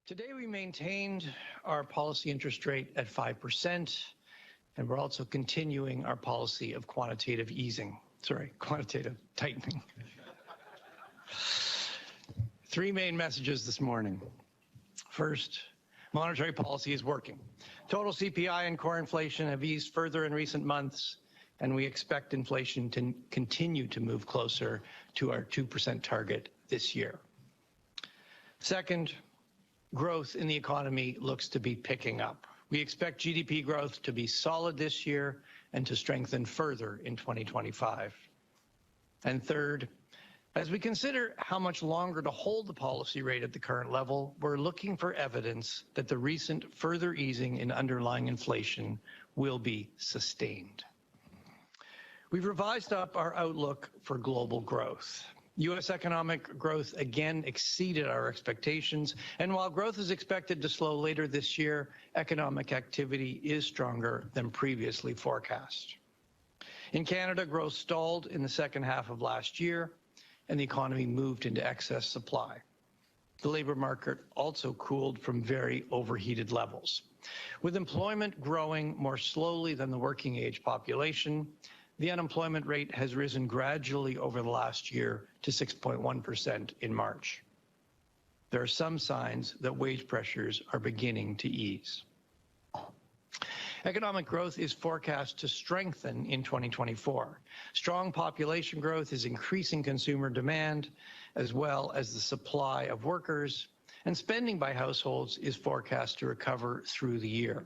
Today, we maintained our policy interest rate at 5%, and we're also continuing our policy of quantitative tightening. Three main messages this morning. First, monetary policy is working. Total CPI and core inflation have eased further in recent months, and we expect inflation to continue to move closer to our 2% target this year. Second, growth in the economy looks to be picking up. We expect GDP growth to be solid this year and to strengthen further in 2025. And third, as we consider how much longer to hold the policy rate at the current level, we're looking for evidence that the recent further easing in underlying inflation will be sustained. We've revised up our outlook for global growth. U.S. economic growth again exceeded our expectations, and while growth is expected to slow later this year, economic activity is stronger than previously forecast. In Canada, growth stalled in the second half of last year, and the economy moved into excess supply. The labor market also cooled from very overheated levels. With employment growing more slowly than the working age population, the unemployment rate has risen gradually over the last year to 6.1% in March. There are some signs that wage pressures are beginning to ease. Economic growth is forecast to strengthen in 2024. Strong population growth is increasing consumer demand, as well as the supply of workers, and spending by households is forecast to recover through the year.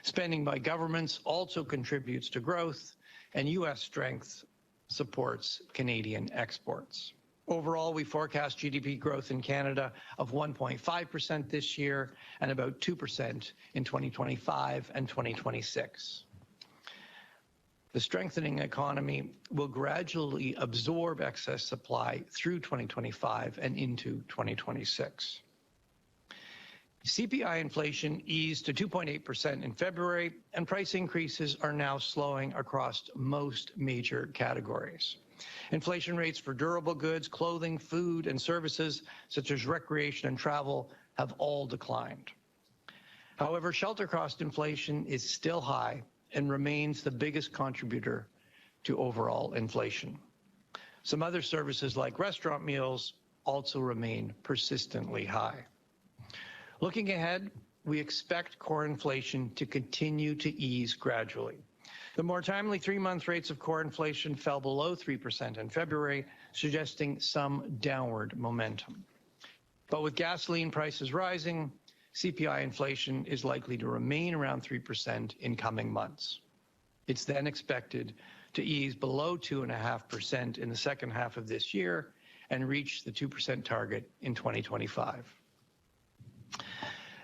Spending by governments also contributes to growth, and U.S. strength supports Canadian exports. Overall, we forecast GDP growth in Canada of 1.5% this year and about 2% in 2025 and 2026. The strengthening economy will gradually absorb excess supply through 2025 and into 2026. CPI inflation eased to 2.8% in February, and price increases are now slowing across most major categories. Inflation rates for durable goods, clothing, food, and services, such as recreation and travel, have all declined. However, shelter cost inflation is still high and remains the biggest contributor to overall inflation. Some other services like restaurant meals also remain persistently high. Looking ahead, we expect core inflation to continue to ease gradually. The more timely three-month rates of core inflation fell below 3% in February, suggesting some downward momentum. But with gasoline prices rising, CPI inflation is likely to remain around 3% in coming months. It's then expected to ease below 2.5% in the second half of this year and reach the 2% target in 2025.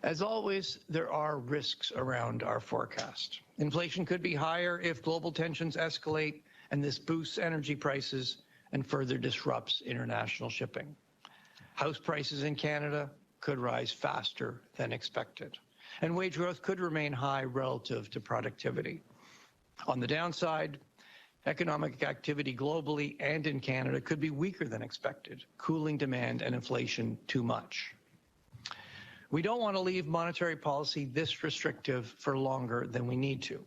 As always, there are risks around our forecast. Inflation could be higher if global tensions escalate, and this boosts energy prices and further disrupts international shipping. House prices in Canada could rise faster than expected, and wage growth could remain high relative to productivity. On the downside, economic activity globally and in Canada could be weaker than expected, cooling demand and inflation too much. We don't want to leave monetary policy this restrictive for longer than we need to.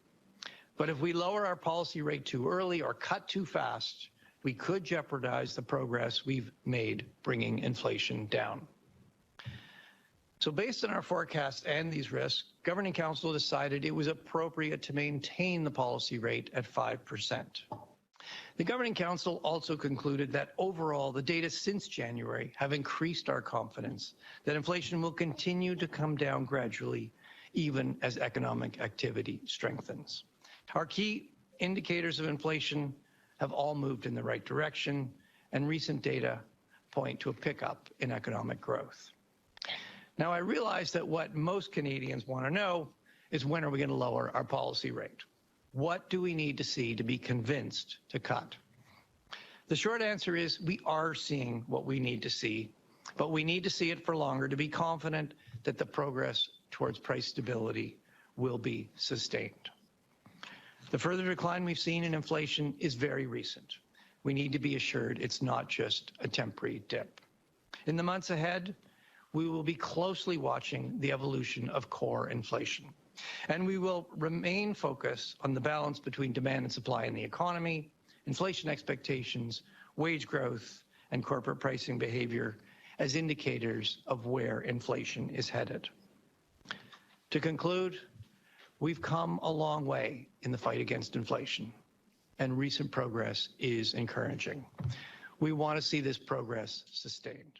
But if we lower our policy rate too early or cut too fast, we could jeopardize the progress we've made bringing inflation down. So based on our forecast and these risks, Governing Council decided it was appropriate to maintain the policy rate at 5%. The Governing Council also concluded that overall, the data since January have increased our confidence that inflation will continue to come down gradually, even as economic activity strengthens. Our key indicators of inflation have all moved in the right direction, and recent data point to a pickup in economic growth. Now, I realize that what most Canadians want to know is, when are we going to lower our policy rate? What do we need to see to be convinced to cut? The short answer is we are seeing what we need to see, but we need to see it for longer to be confident that the progress towards price stability will be sustained. The further decline we've seen in inflation is very recent. We need to be assured it's not just a temporary dip. In the months ahead, we will be closely watching the evolution of core inflation. And we will remain focused on the balance between demand and supply in the economy, inflation expectations, wage growth, and corporate pricing behavior as indicators of where inflation is headed. To conclude, we've come a long way in the fight against inflation, and recent progress is encouraging. We want to see this progress sustained.